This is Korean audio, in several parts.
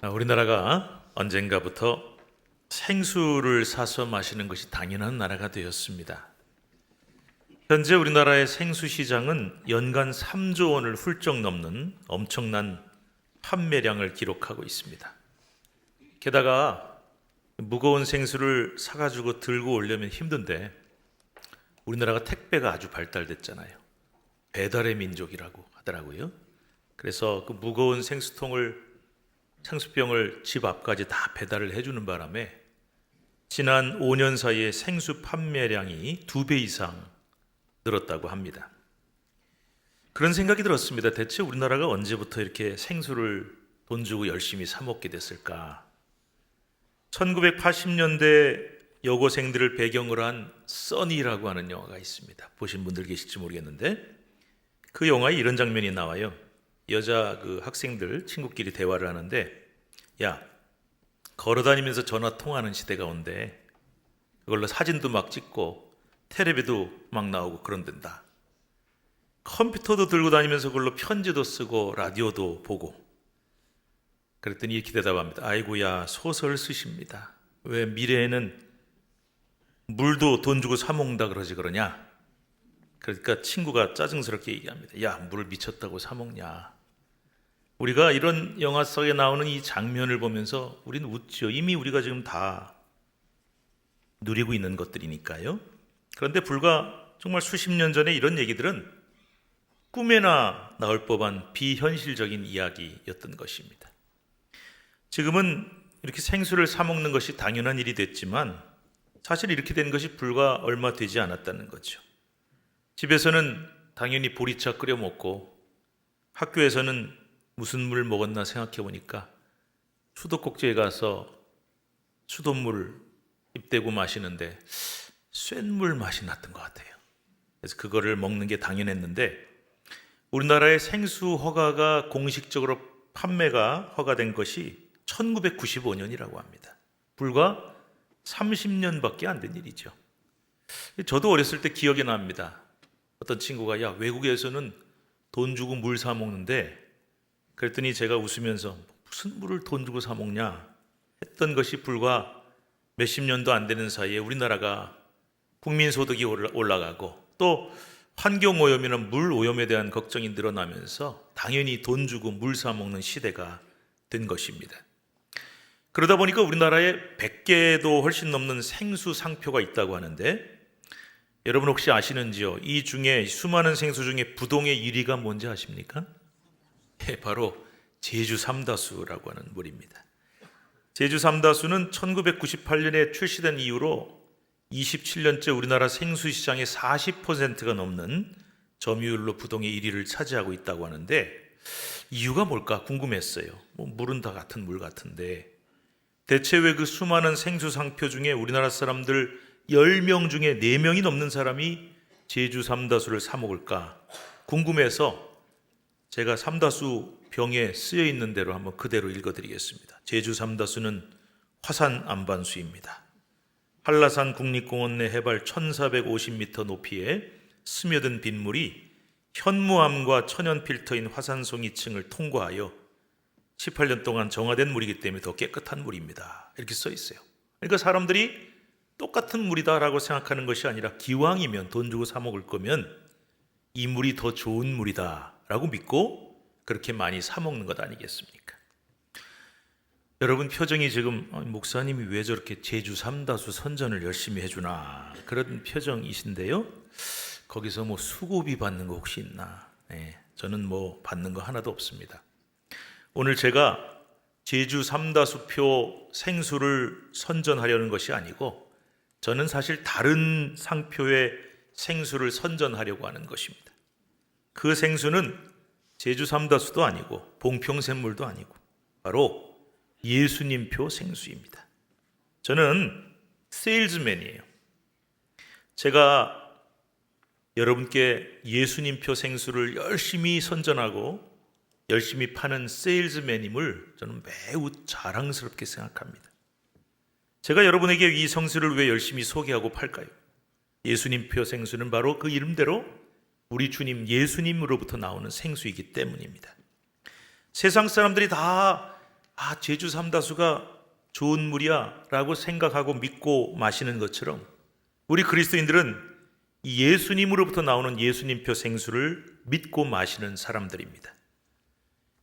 우리나라가 언젠가부터 생수를 사서 마시는 것이 당연한 나라가 되었습니다. 현재 우리나라의 생수 시장은 연간 3조 원을 훌쩍 넘는 엄청난 판매량을 기록하고 있습니다. 게다가 무거운 생수를 사가지고 들고 오려면 힘든데 우리나라가 택배가 아주 발달됐잖아요. 배달의 민족이라고 하더라고요. 그래서 그 무거운 생수병을 집 앞까지 다 배달을 해주는 바람에 지난 5년 사이에 생수 판매량이 2배 이상 늘었다고 합니다. 그런 생각이 들었습니다. 대체 우리나라가 언제부터 이렇게 생수를 돈 주고 열심히 사 먹게 됐을까? 1980년대 여고생들을 배경으로 한 써니라고 하는 영화가 있습니다. 보신 분들 계실지 모르겠는데 그 영화에 이런 장면이 나와요. 여자 학생들 친구끼리 대화를 하는데, 야, 걸어다니면서 전화 통화하는 시대가 온대. 그걸로 사진도 막 찍고 텔레비도 막 나오고 그런단다. 컴퓨터도 들고 다니면서 그걸로 편지도 쓰고 라디오도 보고. 그랬더니 이렇게 대답합니다. 아이고야, 소설 쓰십니다. 왜 미래에는 물도 돈 주고 사 먹는다 그러냐? 그러니까 친구가 짜증스럽게 얘기합니다. 야, 물 미쳤다고 사 먹냐? 우리가 이런 영화 속에 나오는 이 장면을 보면서 우리는 웃죠. 이미 우리가 지금 다 누리고 있는 것들이니까요. 그런데 불과 정말 수십 년 전에 이런 얘기들은 꿈에나 나올 법한 비현실적인 이야기였던 것입니다. 지금은 이렇게 생수를 사 먹는 것이 당연한 일이 됐지만 사실 이렇게 된 것이 불과 얼마 되지 않았다는 거죠. 집에서는 당연히 보리차 끓여 먹고 학교에서는 무슨 물 먹었나 생각해 보니까 수도꼭지에 가서 수돗물 입대고 마시는데 쇳물 맛이 났던 것 같아요. 그래서 그거를 먹는 게 당연했는데 우리나라의 생수 허가가 공식적으로 판매가 허가된 것이 1995년이라고 합니다. 불과 30년밖에 안 된 일이죠. 저도 어렸을 때 기억이 납니다. 어떤 친구가 야, 외국에서는 돈 주고 물 사 먹는데, 그랬더니 제가 웃으면서 무슨 물을 돈 주고 사 먹냐 했던 것이 불과 몇십 년도 안 되는 사이에 우리나라가 국민소득이 올라가고 또 환경오염이나 물오염에 대한 걱정이 늘어나면서 당연히 돈 주고 물 사 먹는 시대가 된 것입니다. 그러다 보니까 우리나라에 100개도 훨씬 넘는 생수 상표가 있다고 하는데 여러분 혹시 아시는지요? 이 중에 수많은 생수 중에 부동의 1위가 뭔지 아십니까? 바로 제주 삼다수라고 하는 물입니다. 제주 삼다수는 1998년에 출시된 이후로 27년째 우리나라 생수 시장의 40%가 넘는 점유율로 부동의 1위를 차지하고 있다고 하는데 이유가 뭘까 궁금했어요. 물은 다 같은 물 같은데 대체 왜 그 수많은 생수 상표 중에 우리나라 사람들 10명 중에 4명이 넘는 사람이 제주 삼다수를 사 먹을까 궁금해서 제가 삼다수 병에 쓰여 있는 대로 한번 그대로 읽어드리겠습니다. 제주 삼다수는 화산 안반수입니다. 한라산 국립공원 내 해발 1450m 높이에 스며든 빗물이 현무암과 천연 필터인 화산송이층을 통과하여 18년 동안 정화된 물이기 때문에 더 깨끗한 물입니다. 이렇게 써 있어요. 그러니까 사람들이 똑같은 물이다라고 생각하는 것이 아니라 기왕이면 돈 주고 사 먹을 거면 이 물이 더 좋은 물이다 라고 믿고 그렇게 많이 사 먹는 것 아니겠습니까? 여러분 표정이 지금 목사님이 왜 저렇게 제주 삼다수 선전을 열심히 해주나 그런 표정이신데요. 거기서 수고비 받는 거 혹시 있나? 저는 받는 거 하나도 없습니다. 오늘 제가 제주 삼다수표 생수를 선전하려는 것이 아니고 저는 사실 다른 상표의 생수를 선전하려고 하는 것입니다. 그 생수는 제주 삼다수도 아니고 봉평샘물도 아니고 바로 예수님표 생수입니다. 저는 세일즈맨이에요. 제가 여러분께 예수님표 생수를 열심히 선전하고 열심히 파는 세일즈맨임을 저는 매우 자랑스럽게 생각합니다. 제가 여러분에게 이 생수를 왜 열심히 소개하고 팔까요? 예수님표 생수는 바로 그 이름대로 우리 주님 예수님으로부터 나오는 생수이기 때문입니다. 세상 사람들이 다 제주 삼다수가 좋은 물이야 라고 생각하고 믿고 마시는 것처럼 우리 그리스도인들은 이 예수님으로부터 나오는 예수님표 생수를 믿고 마시는 사람들입니다.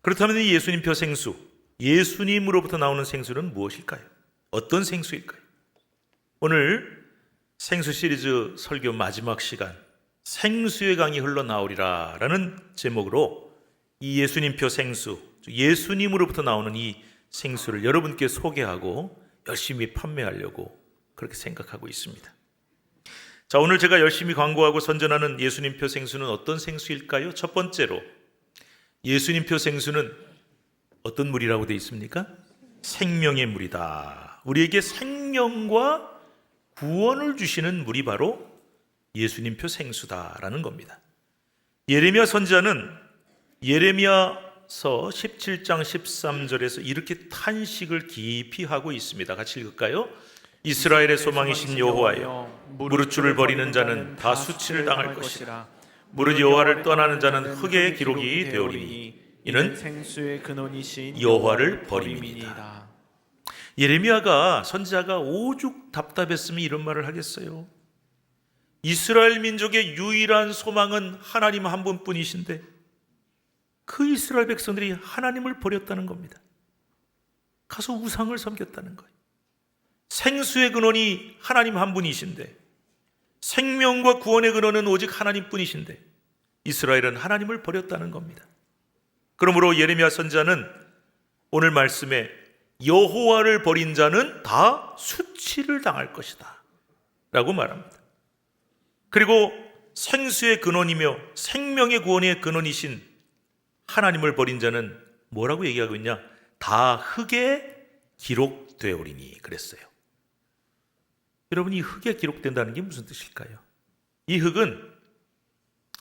그렇다면 이 예수님표 생수, 예수님으로부터 나오는 생수는 무엇일까요? 어떤 생수일까요? 오늘 생수 시리즈 설교 마지막 시간, 생수의 강이 흘러나오리라 라는 제목으로 이 예수님표 생수, 예수님으로부터 나오는 이 생수를 여러분께 소개하고 열심히 판매하려고 그렇게 생각하고 있습니다. 자, 오늘 제가 열심히 광고하고 선전하는 예수님표 생수는 어떤 생수일까요? 첫 번째로 예수님표 생수는 어떤 물이라고 되어 있습니까? 생명의 물이다. 우리에게 생명과 구원을 주시는 물이 바로 예수님표 생수다라는 겁니다. 예레미야 선지자는 예레미야서 17장 13절에서 이렇게 탄식을 깊이 하고 있습니다. 같이 읽을까요? 이스라엘의 소망이신 여호와여, 무릇 주를 버리는 자는 다 수치를 당할 것이라. 무릇 여호와를 떠나는 자는 흙의 기록이 되오리니 이는 생수의 근원이신 여호와를 버림이니이다. 예레미야가 선지자가 오죽 답답했으면 이런 말을 하겠어요. 이스라엘 민족의 유일한 소망은 하나님 한 분뿐이신데 그 이스라엘 백성들이 하나님을 버렸다는 겁니다. 가서 우상을 섬겼다는 거예요. 생수의 근원이 하나님 한 분이신데, 생명과 구원의 근원은 오직 하나님뿐이신데 이스라엘은 하나님을 버렸다는 겁니다. 그러므로 예레미야 선지자는 오늘 말씀에 여호와를 버린 자는 다 수치를 당할 것이다 라고 말합니다. 그리고 생수의 근원이며 생명의 구원의 근원이신 하나님을 버린 자는 뭐라고 얘기하고 있냐? 다 흙에 기록되오리니 그랬어요. 여러분, 이 흙에 기록된다는 게 무슨 뜻일까요? 이 흙은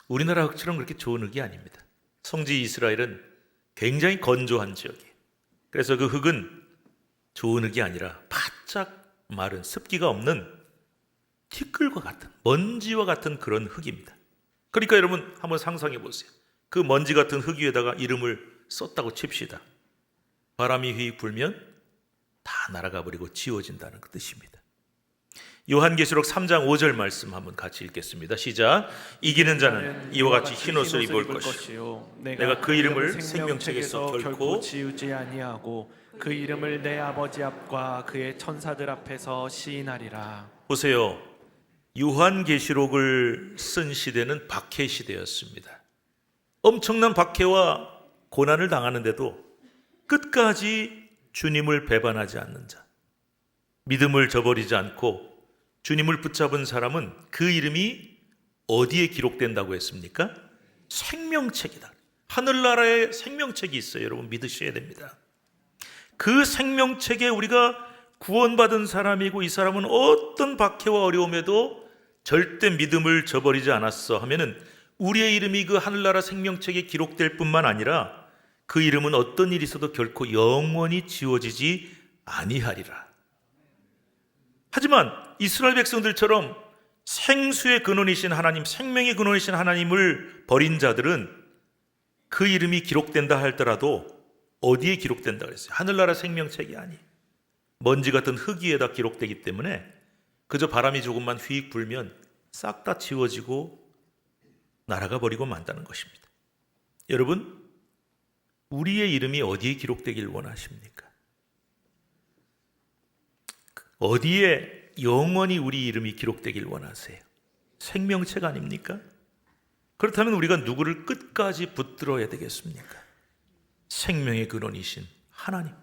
우리나라 흙처럼 그렇게 좋은 흙이 아닙니다. 성지 이스라엘은 굉장히 건조한 지역이에요. 그래서 그 흙은 좋은 흙이 아니라 바짝 마른 습기가 없는 티끌과 같은, 먼지와 같은 그런 흙입니다. 그러니까 여러분 한번 상상해 보세요. 그 먼지 같은 흙 위에다가 이름을 썼다고 칩시다. 바람이 휘 불면 다 날아가 버리고 지워진다는 그 뜻입니다. 요한계시록 3장 5절 말씀 한번 같이 읽겠습니다. 시작. 이기는 자는 이와 같이 흰옷을 입을 것이요 내가 그 이름을 생명책에서 결코 지우지 아니하고 그 이름을 내 아버지 앞과 그의 천사들 앞에서 시인하리라. 보세요. 요한계시록을 쓴 시대는 박해 시대였습니다. 엄청난 박해와 고난을 당하는데도 끝까지 주님을 배반하지 않는 자, 믿음을 저버리지 않고 주님을 붙잡은 사람은 그 이름이 어디에 기록된다고 했습니까? 생명책이다. 하늘나라에 생명책이 있어요. 여러분 믿으셔야 됩니다. 그 생명책에 우리가 구원받은 사람이고 이 사람은 어떤 박해와 어려움에도 절대 믿음을 저버리지 않았어 하면은 우리의 이름이 그 하늘나라 생명책에 기록될 뿐만 아니라 그 이름은 어떤 일이 있어도 결코 영원히 지워지지 아니하리라. 하지만 이스라엘 백성들처럼 생수의 근원이신 하나님, 생명의 근원이신 하나님을 버린 자들은 그 이름이 기록된다 할더라도 어디에 기록된다 그랬어요? 하늘나라 생명책이 아니에요. 먼지 같은 흙 위에다 기록되기 때문에 그저 바람이 조금만 휙 불면 싹 다 지워지고 날아가 버리고 만다는 것입니다. 여러분, 우리의 이름이 어디에 기록되길 원하십니까? 어디에 영원히 우리 이름이 기록되길 원하세요? 생명책 아닙니까? 그렇다면 우리가 누구를 끝까지 붙들어야 되겠습니까? 생명의 근원이신 하나님.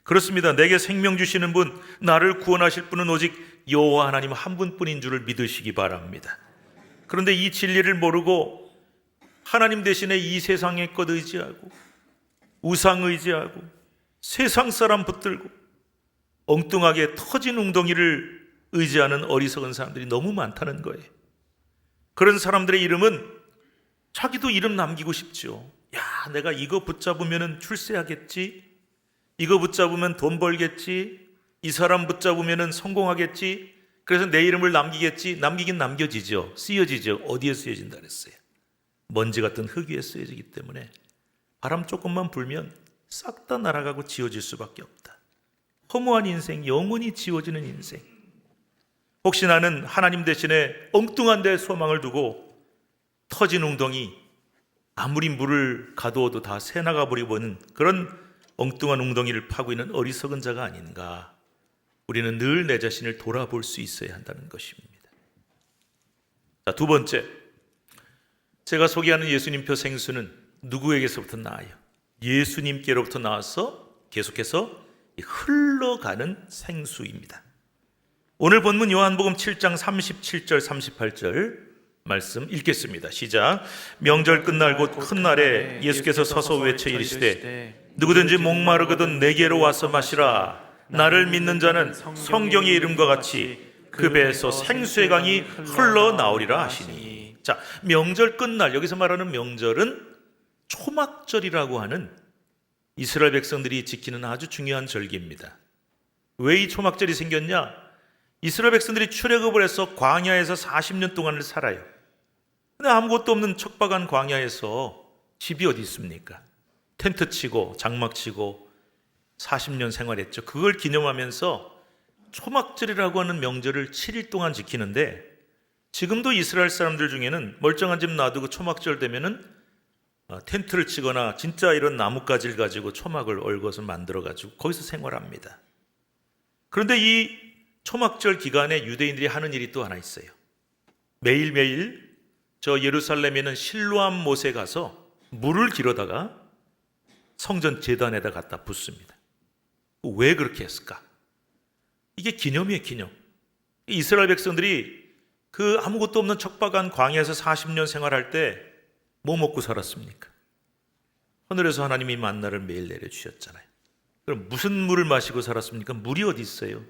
그렇습니다. 내게 생명 주시는 분, 나를 구원하실 분은 오직 여호와 하나님 한 분뿐인 줄을 믿으시기 바랍니다. 그런데 이 진리를 모르고 하나님 대신에 이 세상의 것 의지하고 우상 의지하고 세상 사람 붙들고 엉뚱하게 터진 웅덩이를 의지하는 어리석은 사람들이 너무 많다는 거예요. 그런 사람들의 이름은 자기도 이름 남기고 싶죠. 야, 내가 이거 붙잡으면 출세하겠지, 이거 붙잡으면 돈 벌겠지, 이 사람 붙잡으면 성공하겠지, 그래서 내 이름을 남기겠지. 남기긴 남겨지죠. 쓰여지죠. 어디에 쓰여진다 그랬어요? 먼지 같은 흙 위에 쓰여지기 때문에 바람 조금만 불면 싹 다 날아가고 지워질 수밖에 없다. 허무한 인생, 영원히 지워지는 인생. 혹시 나는 하나님 대신에 엉뚱한 데 소망을 두고 터진 웅덩이, 아무리 물을 가두어도 다 새나가 버리고는 그런 엉뚱한 웅덩이를 파고 있는 어리석은 자가 아닌가. 우리는 늘 내 자신을 돌아볼 수 있어야 한다는 것입니다. 자, 두 번째, 제가 소개하는 예수님표 생수는 누구에게서부터 나와요? 예수님께로부터 나와서 계속해서 흘러가는 생수입니다. 오늘 본문 요한복음 7장 37절 38절 말씀 읽겠습니다. 시작. 명절 끝날 곧 큰 날에 예수께서 서서 외쳐 이르시되 누구든지 목마르거든 내게로 와서 마시라. 나를 믿는 자는 성경의 이름과 같이 그 배에서 생수의 강이 흘러나오리라 하시니. 자, 명절 끝날, 여기서 말하는 명절은 초막절이라고 하는 이스라엘 백성들이 지키는 아주 중요한 절기입니다. 왜 이 초막절이 생겼냐? 이스라엘 백성들이 출애굽을 해서 광야에서 40년 동안을 살아요. 근데 아무것도 없는 척박한 광야에서 집이 어디 있습니까? 텐트 치고 장막 치고 40년 생활했죠. 그걸 기념하면서 초막절이라고 하는 명절을 7일 동안 지키는데, 지금도 이스라엘 사람들 중에는 멀쩡한 집 놔두고 초막절 되면은 텐트를 치거나 진짜 이런 나뭇가지를 가지고 초막을 얽어서 만들어가지고 거기서 생활합니다. 그런데 이 초막절 기간에 유대인들이 하는 일이 또 하나 있어요. 매일매일 저 예루살렘에 있는 실로암 못에 가서 물을 길어다가 성전 제단에다 갖다 붓습니다. 왜 그렇게 했을까? 이게 기념이에요, 기념. 이스라엘 백성들이 그 아무것도 없는 척박한 광야에서 40년 생활할 때 뭐 먹고 살았습니까? 하늘에서 하나님이 만나를 매일 내려주셨잖아요. 그럼 무슨 물을 마시고 살았습니까? 물이 어디 있어요?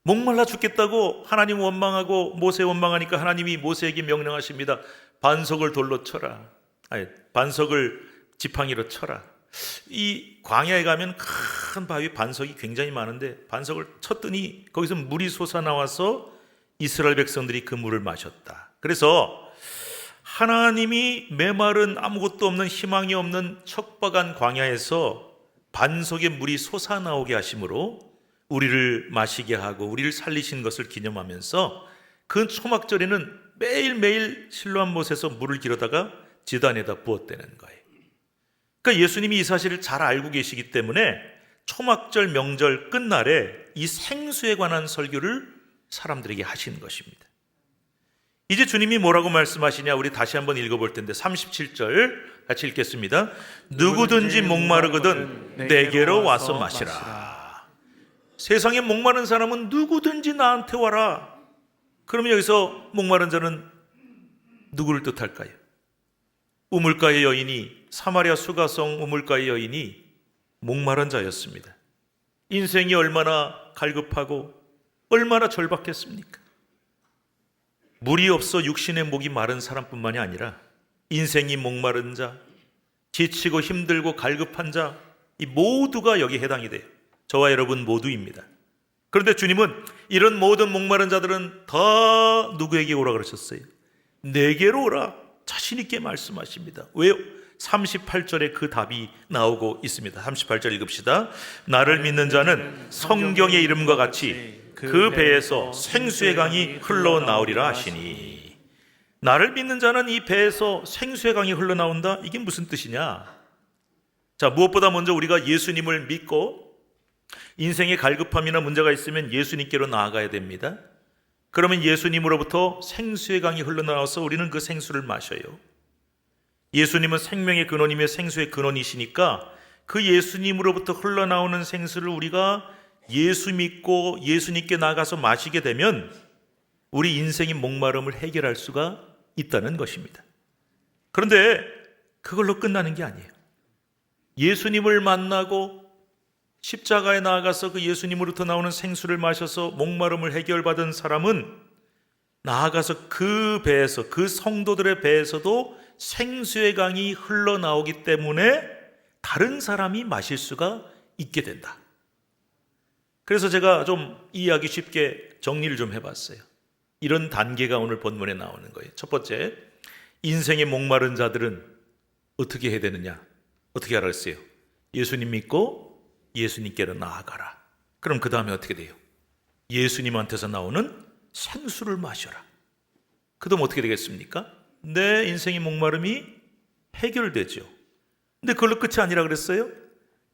목말라 죽겠다고 하나님 원망하고 모세 원망하니까 하나님이 모세에게 명령하십니다. 반석을 돌로 쳐라. 아니, 반석을 지팡이로 쳐라. 이 광야에 가면 큰 바위 반석이 굉장히 많은데 반석을 쳤더니 거기서 물이 솟아나와서 이스라엘 백성들이 그 물을 마셨다. 그래서 하나님이 메마른 아무것도 없는 희망이 없는 척박한 광야에서 반석의 물이 솟아나오게 하심으로 우리를 마시게 하고 우리를 살리신 것을 기념하면서 그 초막절에는 매일매일 실로암 못에서 물을 길어다가 제단에다 부었다는 거예요. 그러니까 예수님이 이 사실을 잘 알고 계시기 때문에 초막절 명절 끝날에 이 생수에 관한 설교를 사람들에게 하시는 것입니다. 이제 주님이 뭐라고 말씀하시냐, 우리 다시 한번 읽어볼 텐데 37절 같이 읽겠습니다. 누구든지 목마르거든 내게로 와서 마시라. 세상에 목마른 사람은 누구든지 나한테 와라. 그러면 여기서 목마른 자는 누구를 뜻할까요? 우물가의 여인이, 사마리아 수가성 우물가의 여인이 목마른 자였습니다. 인생이 얼마나 갈급하고 얼마나 절박했습니까? 물이 없어 육신의 목이 마른 사람뿐만이 아니라 인생이 목마른 자, 지치고 힘들고 갈급한 자, 이 모두가 여기에 해당이 돼요. 저와 여러분 모두입니다. 그런데 주님은 이런 모든 목마른 자들은 다 누구에게 오라 그러셨어요? 내게로 오라. 자신 있게 말씀하십니다. 왜요? 38절에 그 답이 나오고 있습니다. 38절 읽읍시다. 나를 믿는 자는 성경의 이름과 같이 그 배에서 생수의 강이 흘러나오리라 하시니. 나를 믿는 자는 이 배에서 생수의 강이 흘러나온다? 이게 무슨 뜻이냐? 자, 무엇보다 먼저 우리가 예수님을 믿고 인생에 갈급함이나 문제가 있으면 예수님께로 나아가야 됩니다. 그러면 예수님으로부터 생수의 강이 흘러나와서 우리는 그 생수를 마셔요. 예수님은 생명의 근원이며 생수의 근원이시니까 그 예수님으로부터 흘러나오는 생수를 우리가 예수 믿고 예수님께 나가서 마시게 되면 우리 인생의 목마름을 해결할 수가 있다는 것입니다. 그런데 그걸로 끝나는 게 아니에요. 예수님을 만나고 십자가에 나아가서 그 예수님으로부터 나오는 생수를 마셔서 목마름을 해결받은 사람은 나아가서 그 배에서, 그 성도들의 배에서도 생수의 강이 흘러나오기 때문에 다른 사람이 마실 수가 있게 된다. 그래서 제가 좀 이해하기 쉽게 정리를 좀 해봤어요. 이런 단계가 오늘 본문에 나오는 거예요. 첫 번째, 인생의 목마른 자들은 어떻게 해야 되느냐? 어떻게 알았어요? 예수님 믿고 예수님께로 나아가라. 그럼 그 다음에 어떻게 돼요? 예수님한테서 나오는 생수를 마셔라. 그 다음 어떻게 되겠습니까? 내 인생의 목마름이 해결되죠. 근데 그걸로 끝이 아니라 그랬어요.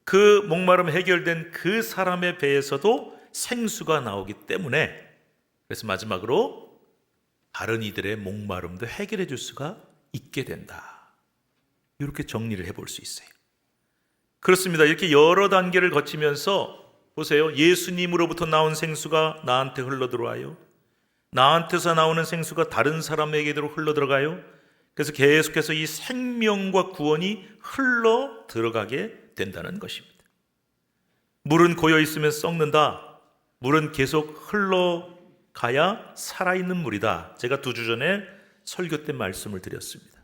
그 목마름 해결된 그 사람의 배에서도 생수가 나오기 때문에, 그래서 마지막으로 다른 이들의 목마름도 해결해 줄 수가 있게 된다. 이렇게 정리를 해볼 수 있어요. 그렇습니다. 이렇게 여러 단계를 거치면서 보세요. 예수님으로부터 나온 생수가 나한테 흘러들어와요. 나한테서 나오는 생수가 다른 사람에게로 흘러들어가요. 그래서 계속해서 이 생명과 구원이 흘러 들어가게 된다는 것입니다. 물은 고여 있으면 썩는다. 물은 계속 흘러가야 살아있는 물이다. 제가 2주 전에 설교 때 말씀을 드렸습니다.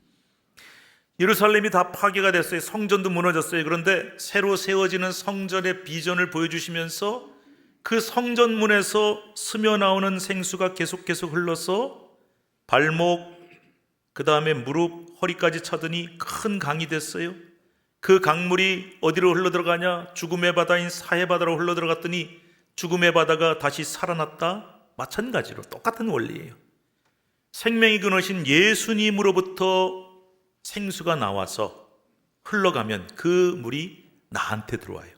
예루살렘이 다 파괴가 됐어요. 성전도 무너졌어요. 그런데 새로 세워지는 성전의 비전을 보여주시면서 그 성전문에서 스며 나오는 생수가 계속 흘러서 발목, 그 다음에 무릎, 허리까지 차더니 큰 강이 됐어요. 그 강물이 어디로 흘러들어가냐? 죽음의 바다인 사해 바다로 흘러들어갔더니 죽음의 바다가 다시 살아났다. 마찬가지로 똑같은 원리예요. 생명이 근원이신 예수님으로부터 생수가 나와서 흘러가면 그 물이 나한테 들어와요.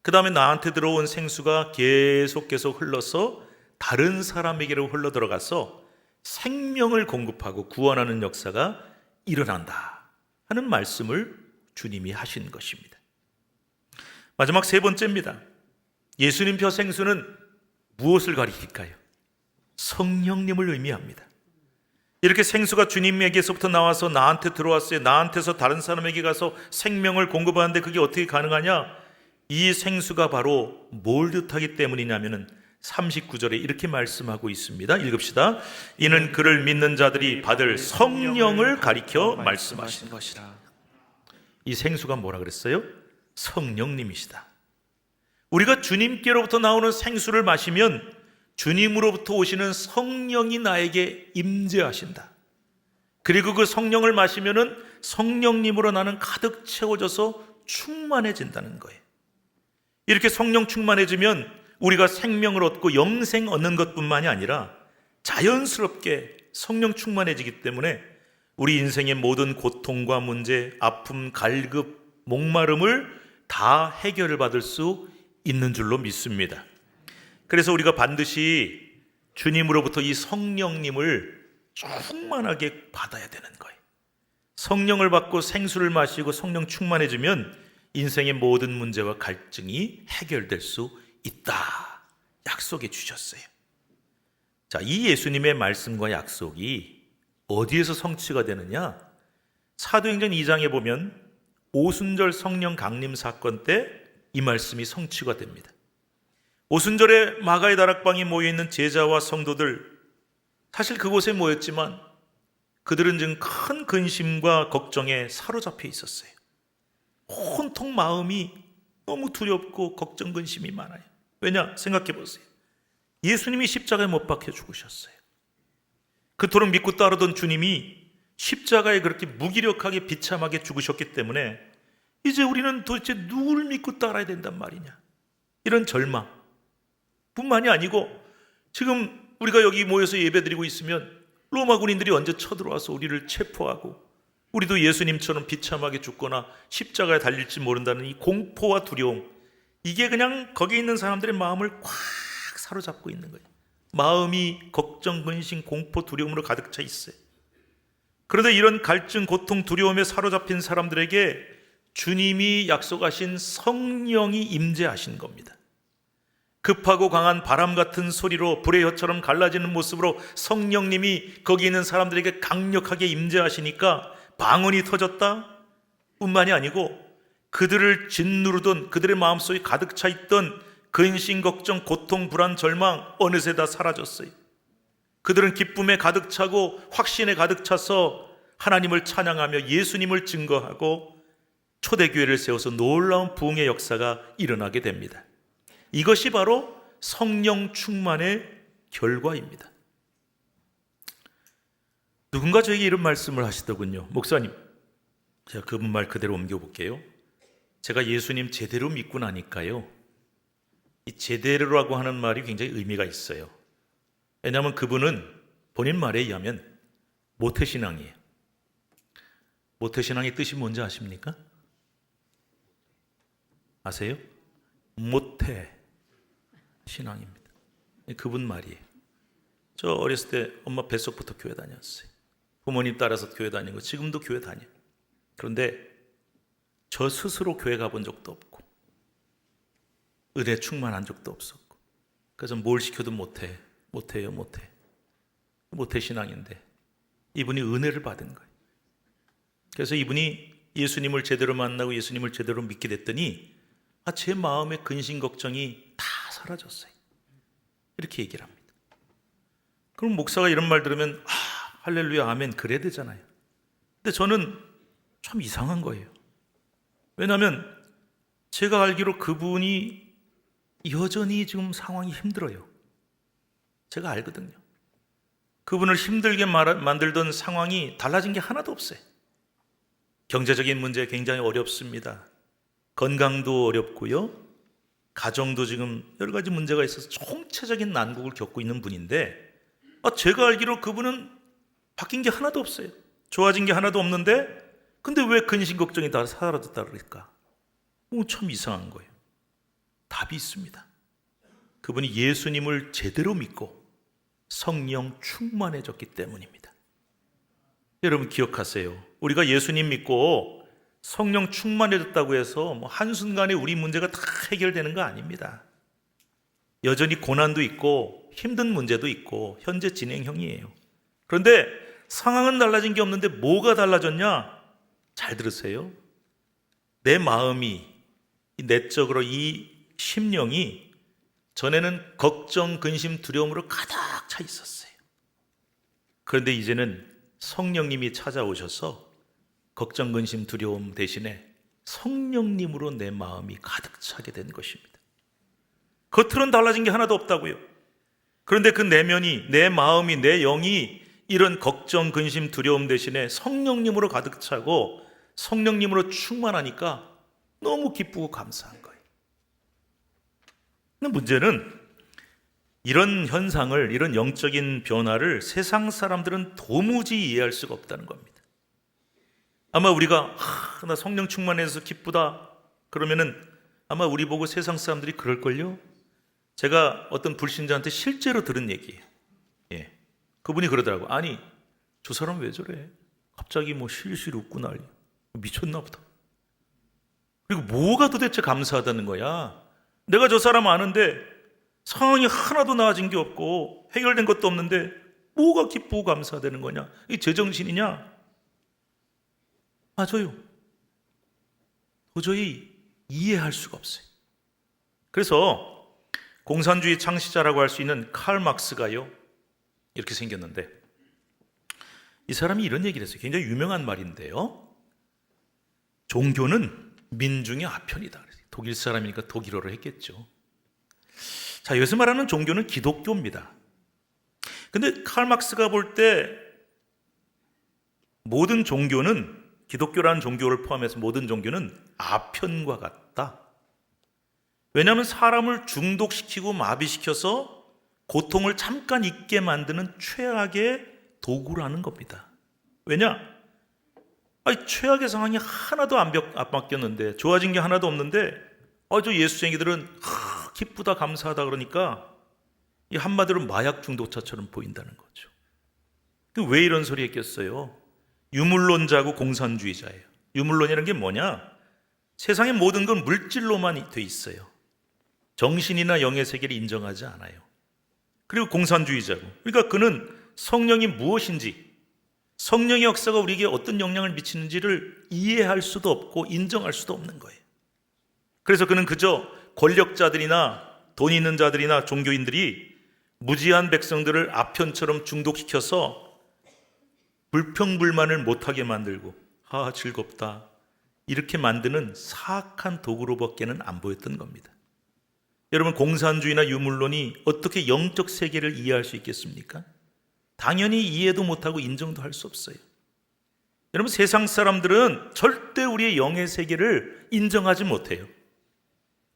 그 다음에 나한테 들어온 생수가 계속 흘러서 다른 사람에게로 흘러들어가서 생명을 공급하고 구원하는 역사가 일어난다 하는 말씀을 주님이 하신 것입니다. 마지막 3번째입니다. 예수님표 생수는 무엇을 가리킬까요? 성령님을 의미합니다. 이렇게 생수가 주님에게서부터 나와서 나한테 들어왔어요. 나한테서 다른 사람에게 가서 생명을 공급하는데 그게 어떻게 가능하냐? 이 생수가 바로 뭘 뜻하기 때문이냐면은 39절에 이렇게 말씀하고 있습니다. 읽읍시다. 이는 그를 믿는 자들이 받을 성령을 가리켜 말씀하신 것이라. 이 생수가 뭐라 그랬어요? 성령님이시다. 우리가 주님께로부터 나오는 생수를 마시면 주님으로부터 오시는 성령이 나에게 임재하신다. 그리고 그 성령을 마시면은 성령님으로 나는 가득 채워져서 충만해진다는 거예요. 이렇게 성령 충만해지면 우리가 생명을 얻고 영생 얻는 것뿐만이 아니라 자연스럽게 성령 충만해지기 때문에 우리 인생의 모든 고통과 문제, 아픔, 갈급, 목마름을 다 해결을 받을 수 있는 줄로 믿습니다. 그래서 우리가 반드시 주님으로부터 이 성령님을 충만하게 받아야 되는 거예요. 성령을 받고 생수를 마시고 성령 충만해지면 인생의 모든 문제와 갈증이 해결될 수 있다. 약속해 주셨어요. 자, 이 예수님의 말씀과 약속이 어디에서 성취가 되느냐? 사도행전 2장에 보면 오순절 성령 강림 사건 때 이 말씀이 성취가 됩니다. 오순절에 마가의 다락방에 모여있는 제자와 성도들, 사실 그곳에 모였지만 그들은 지금 큰 근심과 걱정에 사로잡혀 있었어요. 온통 마음이 너무 두렵고 걱정 근심이 많아요. 왜냐? 생각해 보세요. 예수님이 십자가에 못 박혀 죽으셨어요. 그토록 믿고 따르던 주님이 십자가에 그렇게 무기력하게 비참하게 죽으셨기 때문에 이제 우리는 도대체 누구를 믿고 따라야 된단 말이냐, 이런 절망 뿐만이 아니고, 지금 우리가 여기 모여서 예배드리고 있으면 로마 군인들이 언제 쳐들어와서 우리를 체포하고 우리도 예수님처럼 비참하게 죽거나 십자가에 달릴지 모른다는 이 공포와 두려움, 이게 그냥 거기 있는 사람들의 마음을 꽉 사로잡고 있는 거예요. 마음이 걱정, 근심, 공포, 두려움으로 가득 차 있어요. 그런데 이런 갈증, 고통, 두려움에 사로잡힌 사람들에게 주님이 약속하신 성령이 임재하신 겁니다. 급하고 강한 바람 같은 소리로 불의 혀처럼 갈라지는 모습으로 성령님이 거기 있는 사람들에게 강력하게 임재하시니까 방언이 터졌다 뿐만이 아니고 그들을 짓누르던, 그들의 마음속에 가득 차 있던 근심, 걱정, 고통, 불안, 절망 어느새 다 사라졌어요. 그들은 기쁨에 가득 차고 확신에 가득 차서 하나님을 찬양하며 예수님을 증거하고 초대교회를 세워서 놀라운 부흥의 역사가 일어나게 됩니다. 이것이 바로 성령 충만의 결과입니다. 누군가 저에게 이런 말씀을 하시더군요. 목사님, 제가 그분 말 그대로 옮겨볼게요. 제가 예수님 제대로 믿고 나니까요, 이 제대로라고 하는 말이 굉장히 의미가 있어요. 왜냐하면 그분은 본인 말에 의하면 모태신앙이에요. 모태신앙의 뜻이 뭔지 아십니까? 아세요? 모태 신앙입니다. 그분 말이에요. 저 어렸을 때 엄마 뱃속부터 교회 다녔어요. 부모님 따라서 교회 다니고 지금도 교회 다녀요. 그런데 저 스스로 교회 가본 적도 없고 은혜 충만한 적도 없었고, 그래서 뭘 시켜도 못해요. 모태 신앙인데 이분이 은혜를 받은 거예요. 그래서 이분이 예수님을 제대로 만나고 예수님을 제대로 믿게 됐더니 제 마음의 근심 걱정이 다 사라졌어요. 이렇게 얘기를 합니다. 그럼 목사가 이런 말 들으면 할렐루야 아멘 그래야 되잖아요. 근데 저는 참 이상한 거예요. 왜냐하면 제가 알기로 그분이 여전히 지금 상황이 힘들어요. 제가 알거든요. 그분을 힘들게 만들던 상황이 달라진 게 하나도 없어요. 경제적인 문제 굉장히 어렵습니다. 건강도 어렵고요, 가정도 지금 여러 가지 문제가 있어서 총체적인 난국을 겪고 있는 분인데 제가 알기로 그분은 바뀐 게 하나도 없어요. 좋아진 게 하나도 없는데 근데 왜 근심 걱정이 다 사라졌다 그럴까? 참 이상한 거예요. 답이 있습니다. 그분이 예수님을 제대로 믿고 성령 충만해졌기 때문입니다. 여러분 기억하세요. 우리가 예수님 믿고 성령 충만해졌다고 해서 한순간에 우리 문제가 다 해결되는 거 아닙니다. 여전히 고난도 있고 힘든 문제도 있고 현재 진행형이에요. 그런데 상황은 달라진 게 없는데 뭐가 달라졌냐? 잘 들으세요. 내 마음이, 내적으로 이 심령이 전에는 걱정, 근심, 두려움으로 가득 차 있었어요. 그런데 이제는 성령님이 찾아오셔서 걱정, 근심, 두려움 대신에 성령님으로 내 마음이 가득 차게 된 것입니다. 겉으로는 달라진 게 하나도 없다고요. 그런데 그 내면이, 내 마음이, 내 영이 이런 걱정, 근심, 두려움 대신에 성령님으로 가득 차고 성령님으로 충만하니까 너무 기쁘고 감사한 거예요. 근데 문제는 이런 현상을, 이런 영적인 변화를 세상 사람들은 도무지 이해할 수가 없다는 겁니다. 아마 우리가 나 성령 충만해서 기쁘다 그러면은 아마 우리 보고 세상 사람들이 그럴걸요? 제가 어떤 불신자한테 실제로 들은 얘기예요. 그분이 그러더라고. 아니 저 사람 왜 저래? 갑자기 실실 웃고 난리. 미쳤나 보다. 그리고 뭐가 도대체 감사하다는 거야? 내가 저 사람 아는데 상황이 하나도 나아진 게 없고 해결된 것도 없는데 뭐가 기쁘고 감사되는 거냐? 이게 제정신이냐? 맞아요. 도저히 이해할 수가 없어요. 그래서 공산주의 창시자라고 할 수 있는 칼 막스가요 이렇게 생겼는데, 이 사람이 이런 얘기를 했어요. 굉장히 유명한 말인데요, 종교는 민중의 아편이다. 독일 사람이니까 독일어로 했겠죠. 자, 여기서 말하는 종교는 기독교입니다. 근데 칼 막스가 볼 때 모든 종교는, 기독교라는 종교를 포함해서 모든 종교는 아편과 같다. 왜냐하면 사람을 중독시키고 마비시켜서 고통을 잠깐 잊게 만드는 최악의 도구라는 겁니다. 왜냐? 최악의 상황이 하나도 안 바뀌었는데, 좋아진 게 하나도 없는데 저 예수쟁이들은 기쁘다 감사하다 그러니까 이 한마디로 마약 중독자처럼 보인다는 거죠. 왜 이런 소리 했겠어요? 유물론자고 공산주의자예요. 유물론이라는 게 뭐냐? 세상의 모든 건 물질로만 돼 있어요. 정신이나 영의 세계를 인정하지 않아요. 그리고 공산주의자고, 그러니까 그는 성령이 무엇인지, 성령의 역사가 우리에게 어떤 영향을 미치는지를 이해할 수도 없고 인정할 수도 없는 거예요. 그래서 그는 그저 권력자들이나 돈 있는 자들이나 종교인들이 무지한 백성들을 아편처럼 중독시켜서 불평불만을 못하게 만들고 즐겁다 이렇게 만드는 사악한 도구로밖에는 안 보였던 겁니다. 여러분, 공산주의나 유물론이 어떻게 영적 세계를 이해할 수 있겠습니까? 당연히 이해도 못하고 인정도 할 수 없어요. 여러분, 세상 사람들은 절대 우리의 영의 세계를 인정하지 못해요.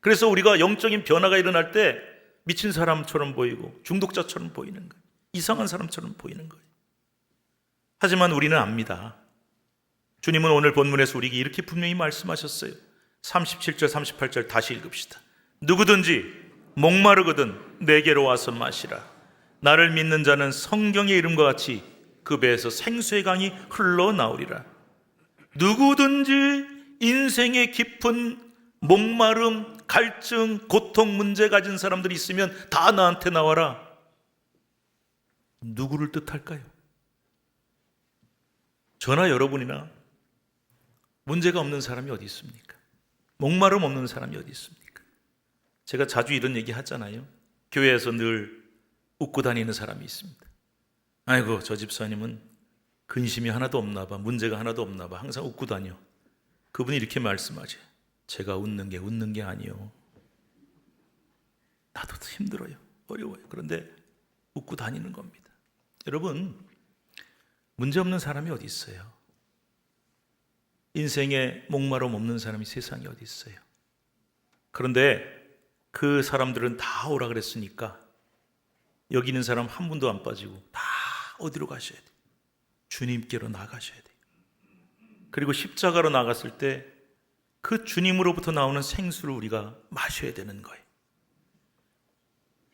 그래서 우리가 영적인 변화가 일어날 때 미친 사람처럼 보이고 중독자처럼 보이는 거예요. 이상한 사람처럼 보이는 거예요. 하지만 우리는 압니다. 주님은 오늘 본문에서 우리에게 이렇게 분명히 말씀하셨어요. 37절 38절 다시 읽읍시다. 누구든지 목마르거든 내게로 와서 마시라. 나를 믿는 자는 성경의 이름과 같이 그 배에서 생수의 강이 흘러나오리라. 누구든지 인생의 깊은 목마름, 갈증, 고통, 문제 가진 사람들이 있으면 다 나한테 나와라. 누구를 뜻할까요? 저나 여러분이나 문제가 없는 사람이 어디 있습니까? 목마름 없는 사람이 어디 있습니까? 제가 자주 이런 얘기 하잖아요. 교회에서 늘 웃고 다니는 사람이 있습니다. 아이고, 저 집사님은 근심이 하나도 없나 봐, 문제가 하나도 없나 봐, 항상 웃고 다녀. 그분이 이렇게 말씀하죠. 제가 웃는 게 아니요. 나도 힘들어요, 어려워요. 그런데 웃고 다니는 겁니다. 여러분, 문제 없는 사람이 어디 있어요? 인생에 목마름 없는 사람이 세상에 어디 있어요? 그런데 그 사람들은 다 오라 그랬으니까 여기 있는 사람 한 분도 안 빠지고 다 어디로 가셔야 돼요? 주님께로 나가셔야 돼요. 그리고 십자가로 나갔을 때 그 주님으로부터 나오는 생수를 우리가 마셔야 되는 거예요.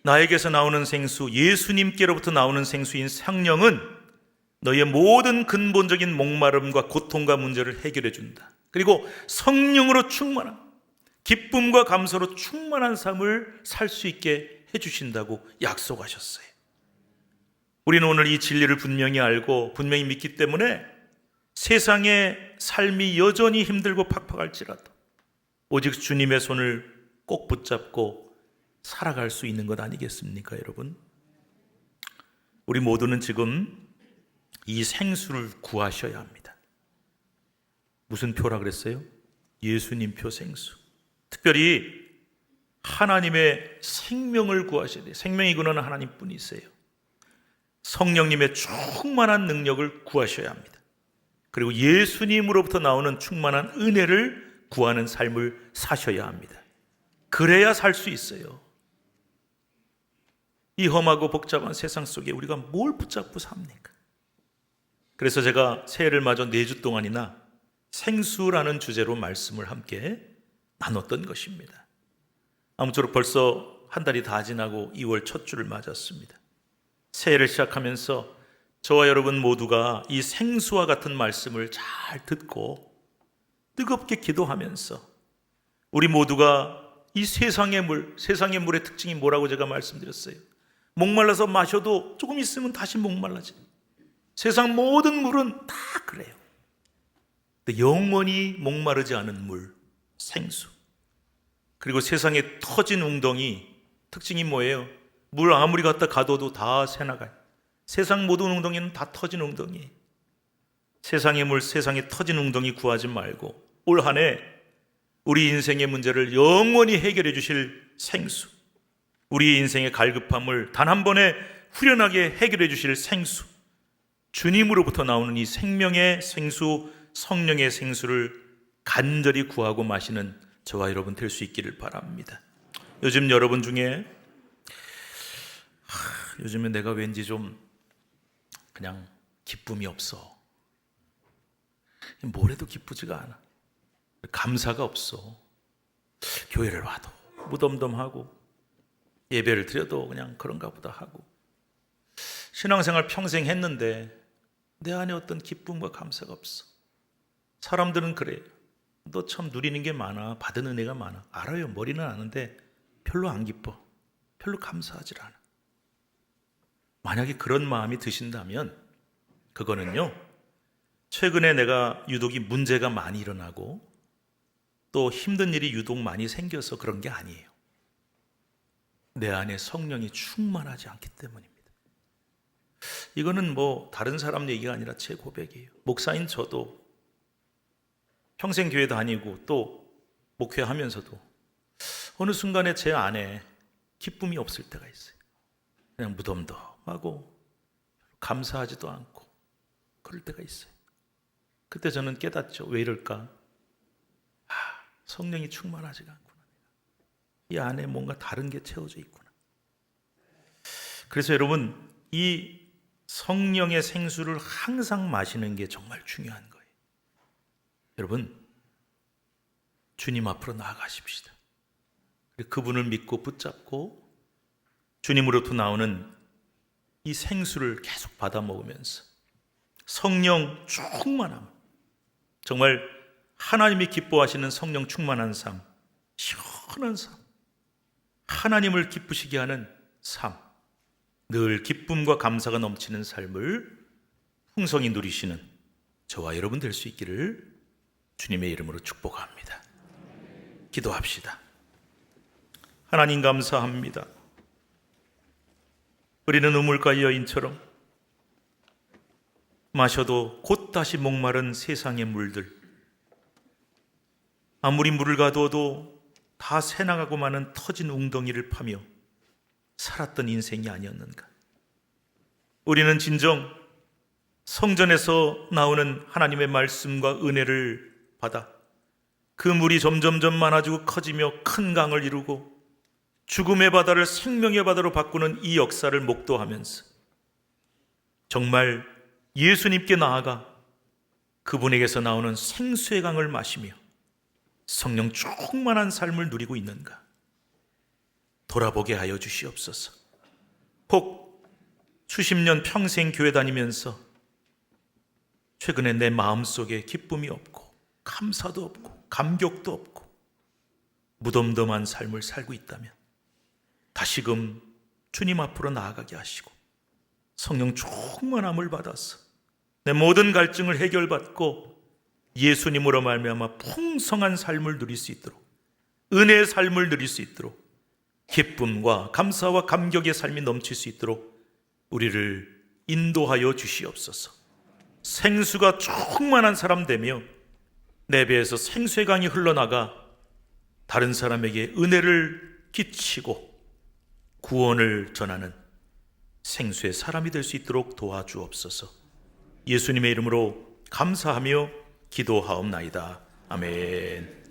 나에게서 나오는 생수, 예수님께로부터 나오는 생수인 성령은 너의 모든 근본적인 목마름과 고통과 문제를 해결해 준다. 그리고 성령으로 충만한, 기쁨과 감사로 충만한 삶을 살 수 있게 해주신다고 약속하셨어요. 우리는 오늘 이 진리를 분명히 알고 분명히 믿기 때문에 세상의 삶이 여전히 힘들고 팍팍할지라도 오직 주님의 손을 꼭 붙잡고 살아갈 수 있는 것 아니겠습니까, 여러분? 우리 모두는 지금 이 생수를 구하셔야 합니다. 무슨 표라 그랬어요? 예수님 표 생수. 특별히 하나님의 생명을 구하셔야 돼요. 생명이 근원은 하나님뿐이세요. 성령님의 충만한 능력을 구하셔야 합니다. 그리고 예수님으로부터 나오는 충만한 은혜를 구하는 삶을 사셔야 합니다. 그래야 살 수 있어요. 이 험하고 복잡한 세상 속에 우리가 뭘 붙잡고 삽니까? 그래서 제가 새해를 맞아 4주 동안이나 생수라는 주제로 말씀을 함께 나눴던 것입니다. 아무쪼록 벌써 한 달이 다 지나고 2월 첫 주를 맞았습니다. 새해를 시작하면서 저와 여러분 모두가 이 생수와 같은 말씀을 잘 듣고 뜨겁게 기도하면서 우리 모두가 이 세상의 물의 특징이 뭐라고 제가 말씀드렸어요. 목말라서 마셔도 조금 있으면 다시 목말라져요. 세상 모든 물은 다 그래요. 근데 영원히 목마르지 않은 물, 생수. 그리고 세상에 터진 웅덩이 특징이 뭐예요? 물 아무리 갖다 가둬도 다 새나가요. 세상 모든 웅덩이는 다 터진 웅덩이에요. 세상의 물, 세상에 터진 웅덩이 구하지 말고 올 한 해 우리 인생의 문제를 영원히 해결해 주실 생수, 우리 인생의 갈급함을 단 한 번에 후련하게 해결해 주실 생수, 주님으로부터 나오는 이 생명의 생수, 성령의 생수를 간절히 구하고 마시는 저와 여러분 될 수 있기를 바랍니다. 요즘 여러분 중에 요즘에 내가 왠지 좀 그냥 기쁨이 없어. 뭘 해도 기쁘지가 않아. 감사가 없어. 교회를 와도 무덤덤하고 예배를 드려도 그냥 그런가 보다 하고 신앙생활 평생 했는데 내 안에 어떤 기쁨과 감사가 없어. 사람들은 그래요. 너 참 누리는 게 많아. 받은 은혜가 많아. 알아요. 머리는 아는데 별로 안 기뻐. 별로 감사하지 않아. 만약에 그런 마음이 드신다면 그거는요, 최근에 내가 유독 문제가 많이 일어나고 또 힘든 일이 유독 많이 생겨서 그런 게 아니에요. 내 안에 성령이 충만하지 않기 때문입니다. 이거는 뭐 다른 사람 얘기가 아니라 제 고백이에요. 목사인 저도 평생 교회 다니고 또 목회하면서도 어느 순간에 제 안에 기쁨이 없을 때가 있어요. 그냥 무덤덤하고 감사하지도 않고 그럴 때가 있어요. 그때 저는 깨닫죠. 왜 이럴까? 성령이 충만하지가 않구나. 이 안에 뭔가 다른 게 채워져 있구나. 그래서 여러분, 이 성령의 생수를 항상 마시는 게 정말 중요한 거예요. 여러분, 주님 앞으로 나아가십시다. 그분을 믿고 붙잡고 주님으로부터 나오는 이 생수를 계속 받아 먹으면서 성령 충만함, 정말 하나님이 기뻐하시는 성령 충만한 삶, 시원한 삶, 하나님을 기쁘시게 하는 삶, 늘 기쁨과 감사가 넘치는 삶을 풍성히 누리시는 저와 여러분 될 수 있기를 주님의 이름으로 축복합니다. 기도합시다. 하나님 감사합니다. 우리는 우물가 여인처럼 마셔도 곧 다시 목마른 세상의 물들, 아무리 물을 가둬도 다 새나가고 마는 터진 웅덩이를 파며 살았던 인생이 아니었는가. 우리는 진정 성전에서 나오는 하나님의 말씀과 은혜를 받아 그 물이 점점점 많아지고 커지며 큰 강을 이루고 죽음의 바다를 생명의 바다로 바꾸는 이 역사를 목도하면서 정말 예수님께 나아가 그분에게서 나오는 생수의 강을 마시며 성령 충만한 삶을 누리고 있는가 돌아보게 하여 주시옵소서. 혹 수십 년 평생 교회 다니면서 최근에 내 마음속에 기쁨이 없고 감사도 없고 감격도 없고 무덤덤한 삶을 살고 있다면 다시금 주님 앞으로 나아가게 하시고 성령 충만함을 받아서 내 모든 갈증을 해결받고 예수님으로 말미암아 풍성한 삶을 누릴 수 있도록, 은혜의 삶을 누릴 수 있도록, 기쁨과 감사와 감격의 삶이 넘칠 수 있도록 우리를 인도하여 주시옵소서. 생수가 충만한 사람 되며 내 배에서 생수의 강이 흘러나가 다른 사람에게 은혜를 끼치고 구원을 전하는 생수의 사람이 될 수 있도록 도와주옵소서. 예수님의 이름으로 감사하며 기도하옵나이다. 아멘.